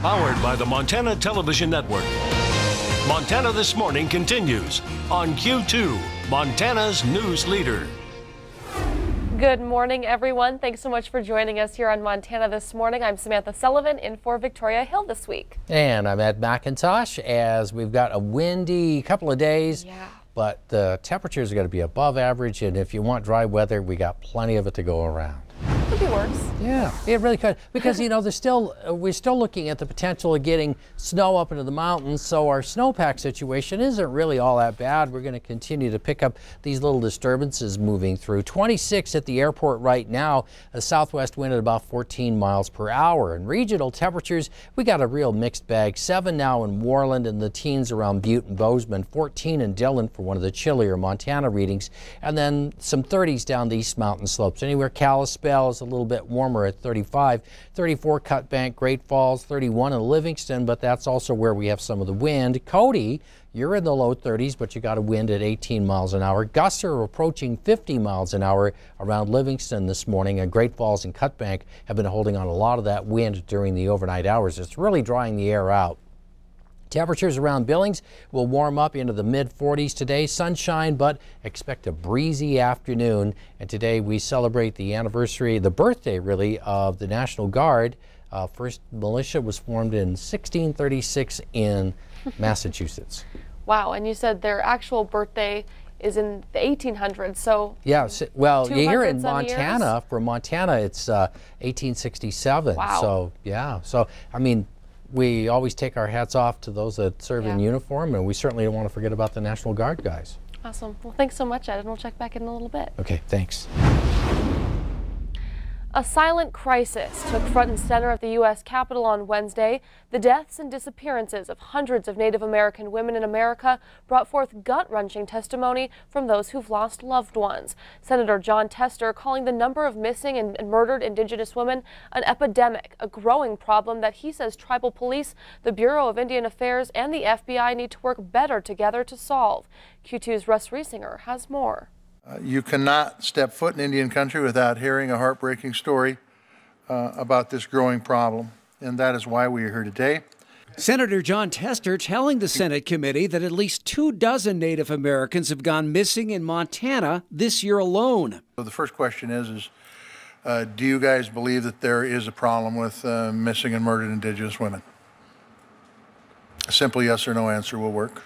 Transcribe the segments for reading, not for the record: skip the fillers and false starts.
Powered by the Montana Television Network. Montana This Morning continues on Q2, Montana's news leader. Good morning, everyone. Thanks so much for joining us here on Montana This Morning. I'm Samantha Sullivan in for Victoria Hill this week. And I'm Ed McIntosh, as we've got a windy couple of days. Yeah. But the temperatures are going to be above average, and if you want dry weather, we got plenty of it to go around. Could be worse. Yeah, it really could, because you know we're still looking at the potential of getting snow up into the mountains, so our snowpack situation isn't really all that bad. We're going to continue to pick up these little disturbances moving through. 26 at the airport right now, a southwest wind at about 14 miles per hour. And regional temperatures, we got a real mixed bag. 7 now in Worland and the teens around Butte and Bozeman, 14 in Dillon for one of the chillier Montana readings, and then some 30s down the East Mountain slopes. Anywhere Kalispell is a little bit warmer at 35, 34 Cut Bank, Great Falls, 31 in Livingston, but that's also where we have some of the wind. Cody, you're in the low 30s, but you got a wind at 18 miles an hour. Gusts are approaching 50 miles an hour around Livingston this morning, and Great Falls and Cut Bank have been holding on a lot of that wind during the overnight hours. It's really drying the air out. Temperatures around Billings will warm up into the mid-40s today. Sunshine, but expect a breezy afternoon. And today we celebrate the anniversary, the birthday really, of the National Guard. First militia was formed in 1636 in Massachusetts. Wow, and you said their actual birthday is in the 1800s, so... Yeah, well, here in Montana, for Montana, it's 1867. Wow. So, yeah, so, I mean, we always take our hats off to those that serve in uniform, and we certainly don't want to forget about the National Guard guys. Awesome. Well, thanks so much, Ed, and we'll check back in a little bit. Okay, thanks. A silent crisis took front and center at the U.S. Capitol on Wednesday. The deaths and disappearances of hundreds of Native American women in America brought forth gut-wrenching testimony from those who've lost loved ones. Senator Jon Tester calling the number of missing and murdered Indigenous women an epidemic, a growing problem that he says tribal police, the Bureau of Indian Affairs, and the FBI need to work better together to solve. Q2's Russ Riesinger has more. You cannot step foot in Indian country without hearing a heartbreaking story about this growing problem, and that is why we are here today. Senator Jon Tester telling the Senate committee that at least 24 Native Americans have gone missing in Montana this year alone. So the first question is do you guys believe that there is a problem with missing and murdered Indigenous women? A simple yes or no answer will work.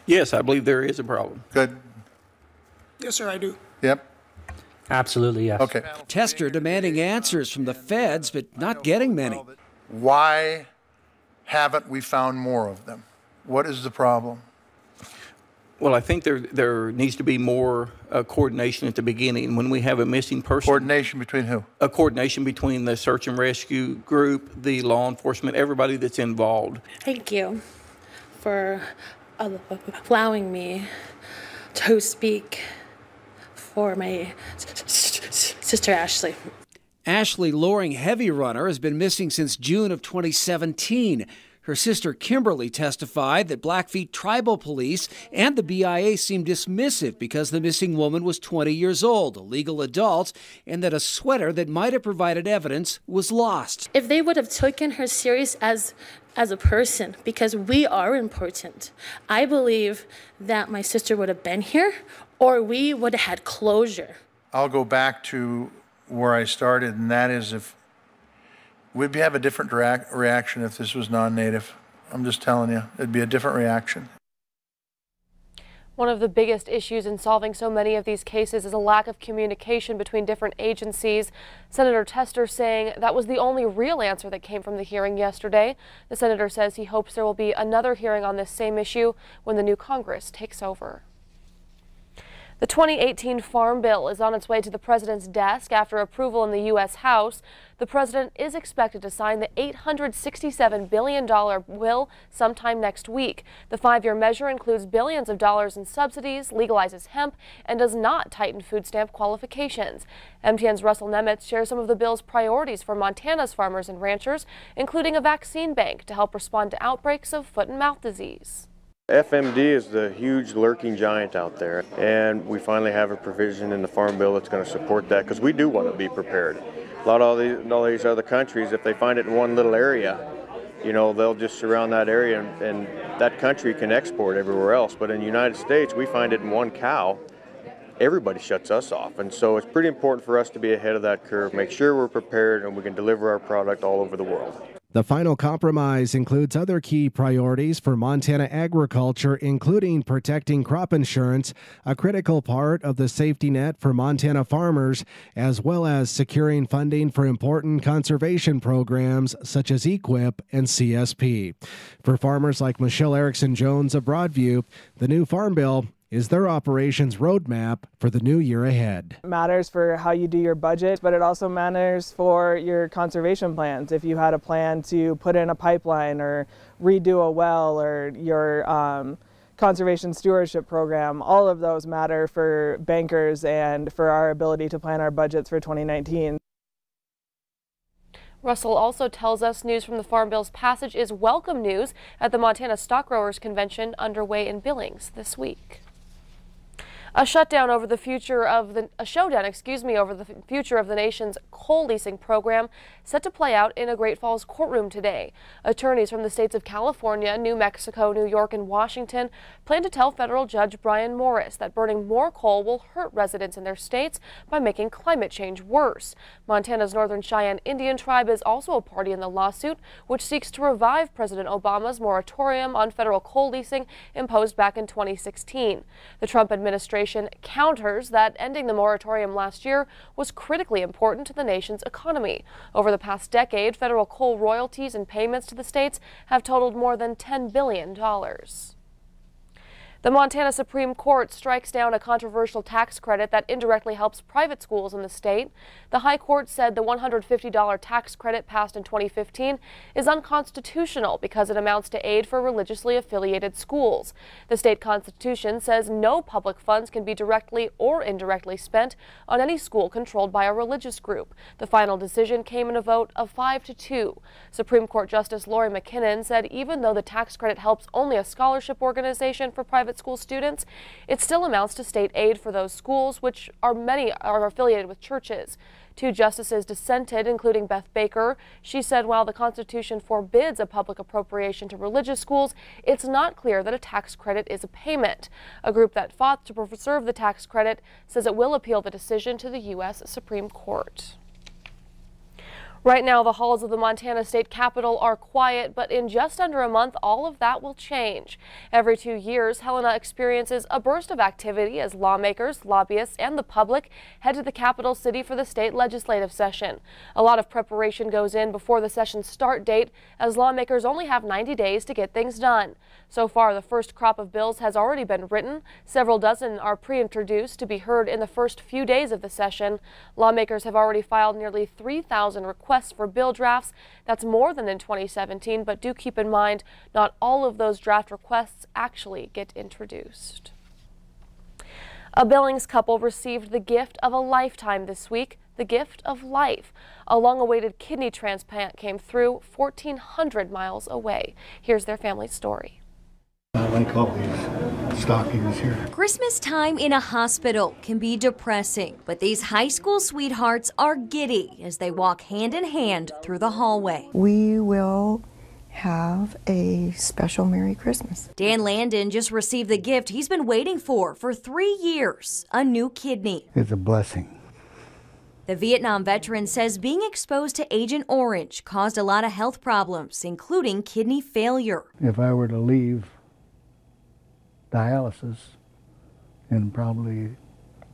Yes, I believe there is a problem. Good. Yes, sir, I do. Yep. Absolutely, yes. Okay. Tester demanding answers from the feds, but not getting many. Why haven't we found more of them? What is the problem? Well, I think there needs to be more coordination at the beginning. When we have a missing person. Coordination between who? A coordination between the search and rescue group, the law enforcement, everybody that's involved. Thank you for allowing me to speak for my sister Ashley. Ashley Loring Heavy Runner has been missing since June of 2017. Her sister Kimberly testified that Blackfeet tribal police and the BIA seemed dismissive because the missing woman was 20 years old, a legal adult, and that a sweater that might have provided evidence was lost. If they would have taken her serious as a person, because we are important, I believe that my sister would have been here, or we would have had closure. I'll go back to where I started, and that is if we'd have a different reaction if this was non-Native. I'm just telling you, it'd be a different reaction. One of the biggest issues in solving so many of these cases is a lack of communication between different agencies. Senator Tester saying that was the only real answer that came from the hearing yesterday. The senator says he hopes there will be another hearing on this same issue when the new Congress takes over. The 2018 Farm Bill is on its way to the president's desk after approval in the U.S. House. The president is expected to sign the $867 billion bill sometime next week. The 5-year measure includes billions of dollars in subsidies, legalizes hemp, and does not tighten food stamp qualifications. MTN's Russell Nemitz shares some of the bill's priorities for Montana's farmers and ranchers, including a vaccine bank to help respond to outbreaks of foot and mouth disease. FMD is the huge lurking giant out there, and we finally have a provision in the Farm Bill that's going to support that, because we do want to be prepared. A lot of all these other countries, if they find it in one little area, you know, they'll just surround that area and that country can export everywhere else. But in the United States, we find it in one cow, everybody shuts us off. And so it's pretty important for us to be ahead of that curve, make sure we're prepared and we can deliver our product all over the world. The final compromise includes other key priorities for Montana agriculture, including protecting crop insurance, a critical part of the safety net for Montana farmers, as well as securing funding for important conservation programs such as EQIP and CSP. For farmers like Michelle Erickson-Jones of Broadview, the new Farm Bill is their operations roadmap for the new year ahead. It matters for how you do your budget, but it also matters for your conservation plans. If you had a plan to put in a pipeline or redo a well or your conservation stewardship program, all of those matter for bankers and for our ability to plan our budgets for 2019. Russell also tells us news from the Farm Bill's passage is welcome news at the Montana Stock Growers Convention underway in Billings this week. A showdown over the future of the nation's coal leasing program set to play out in a Great Falls courtroom today. Attorneys from the states of California, New Mexico, New York, and Washington plan to tell federal judge Brian Morris that burning more coal will hurt residents in their states by making climate change worse. Montana's Northern Cheyenne Indian tribe is also a party in the lawsuit, which seeks to revive President Obama's moratorium on federal coal leasing imposed back in 2016. The Trump administration counters that ending the moratorium last year was critically important to the nation's economy. Over the past decade, federal coal royalties and payments to the states have totaled more than $10 billion. The Montana Supreme Court strikes down a controversial tax credit that indirectly helps private schools in the state. The High Court said the $150 tax credit passed in 2015 is unconstitutional because it amounts to aid for religiously affiliated schools. The state constitution says no public funds can be directly or indirectly spent on any school controlled by a religious group. The final decision came in a vote of 5-2. Supreme Court Justice Lori McKinnon said even though the tax credit helps only a scholarship organization for private school students, it still amounts to state aid for those schools, which many are affiliated with churches. Two justices dissented, including Beth Baker. She said while the Constitution forbids a public appropriation to religious schools, it's not clear that a tax credit is a payment. A group that fought to preserve the tax credit says it will appeal the decision to the U.S. Supreme Court. Right now, the halls of the Montana State Capitol are quiet, but in just under a month, all of that will change. Every 2 years, Helena experiences a burst of activity as lawmakers, lobbyists, and the public head to the capital city for the state legislative session. A lot of preparation goes in before the session's start date, as lawmakers only have 90 days to get things done. So far, the first crop of bills has already been written. Several dozen are pre-introduced to be heard in the first few days of the session. Lawmakers have already filed nearly 3,000 requests for bill drafts. That's more than in 2017, but do keep in mind not all of those draft requests actually get introduced. A Billings couple received the gift of a lifetime this week, the gift of life. A long-awaited kidney transplant came through 1,400 miles away. Here's their family's story. I like all these stockings here. Christmas time in a hospital can be depressing, but these high school sweethearts are giddy as they walk hand in hand through the hallway. We will have a special Merry Christmas. Dan Landon just received the gift he's been waiting for 3 years, a new kidney. It's a blessing. The Vietnam veteran says being exposed to Agent Orange caused a lot of health problems, including kidney failure. If I were to leave dialysis, in probably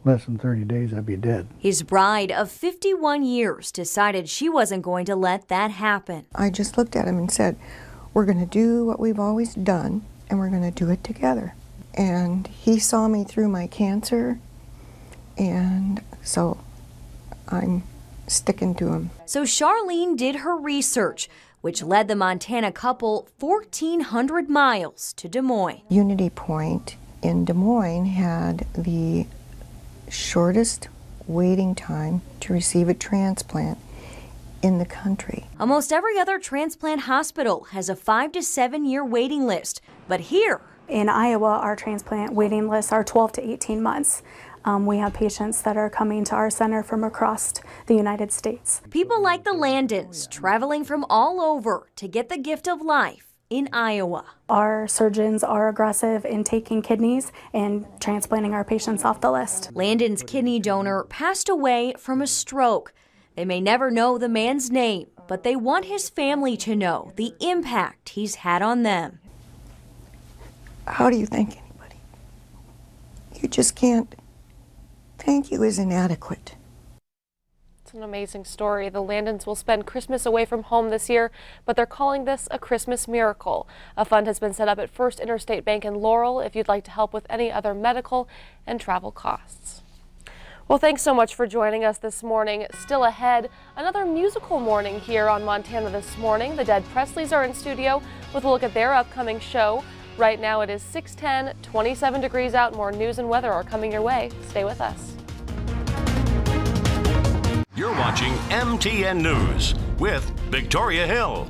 less than 30 days, I'd be dead. His bride of 51 years decided she wasn't going to let that happen. I just looked at him and said, we're going to do what we've always done, and we're going to do it together. And he saw me through my cancer, and so I'm sticking to him. So Charlene did her research, which led the Montana couple 1,400 miles to Des Moines. Unity Point in Des Moines had the shortest waiting time to receive a transplant in the country. Almost every other transplant hospital has a 5 to 7 year waiting list, but here in Iowa, our transplant waiting lists are 12 to 18 months. We have patients that are coming to our center from across the United States. People like the Landons traveling from all over to get the gift of life in Iowa. Our surgeons are aggressive in taking kidneys and transplanting our patients off the list. Landon's kidney donor passed away from a stroke. They may never know the man's name, but they want his family to know the impact he's had on them. How do you thank anybody? You just can't. Thank you is inadequate. It's an amazing story. The Landons will spend Christmas away from home this year, but they're calling this a Christmas miracle. A fund has been set up at First Interstate Bank in Laurel if you'd like to help with any other medical and travel costs. Well, thanks so much for joining us this morning. Still ahead, another musical morning here on Montana This Morning. The Dead Presleys are in studio with a look at their upcoming show. Right now it is 6:10, 27 degrees out. More news and weather are coming your way. Stay with us. You're watching MTN News with Victoria Hill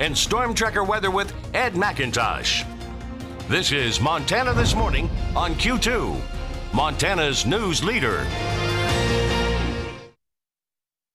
and Storm Tracker weather with Ed McIntosh. This is Montana This Morning on Q2, Montana's news leader.